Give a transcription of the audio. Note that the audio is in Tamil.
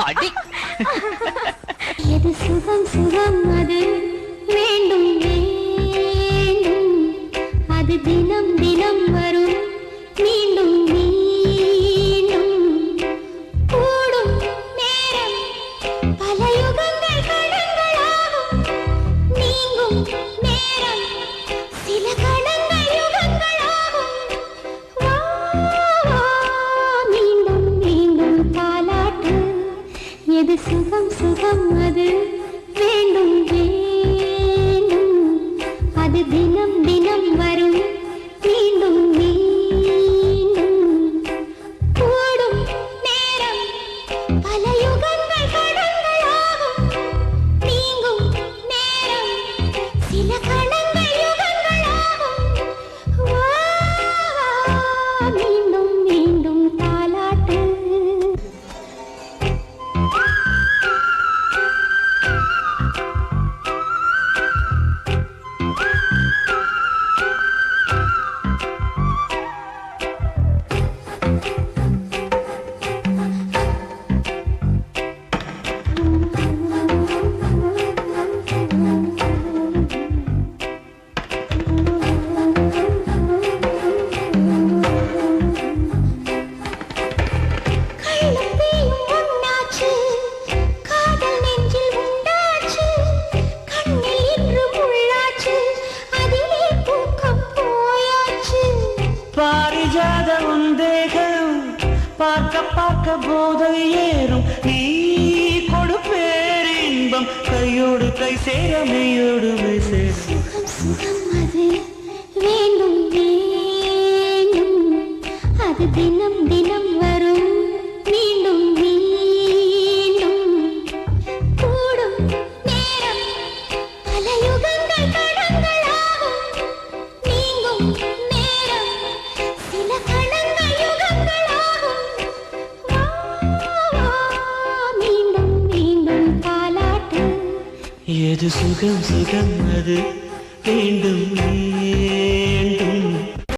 அடி எது சுகம் சுகம் அது வேண்டும் வேண்டும் அது தினம் தினம் வரும் மீண்டும் மீண்டும் கூடும் நேரம் பல யுகங்கள் கடங்களாகும் நீங்கும் நேரம் சில கணங்கள் யுகங்களாகும் வா வா மீண்டும் மீண்டும் தாலாட்டு எது சுகம் சுகம் அது வேண்டும் வேண்டும் அது தினம் தினம் வரும் மீண்டும் மீண்டும் கூடும் நேரம் பல யுகங்கள் கடங்களாகும் நீங்கும் நேரம் சில கணங்கள் யுகங்களாகும் வா வா மீண்டும் மீண்டும் தாலாட்டு பாரிஜாத உந்தேகம் பார்க்க பார்க்க போதை ஏறும் நீ கொடுப்பேர் இன்பம் கையோடு கை சேர மெய்யோடு மெய் சேரும் சுகம் அது வேண்டும் வேண்டும் அது தினம் தினம் வரும் மீண்டும் மீண்டும் கூடும் நேரம் பல யுகங்கள் கடங்களாகும் நீங்கும் நேரம் சில கணங்கள் யுகங்களாகும் வா வா மீண்டும் மீண்டும் தாலாட்டு எது சுகம் சுகம் அது வேண்டும்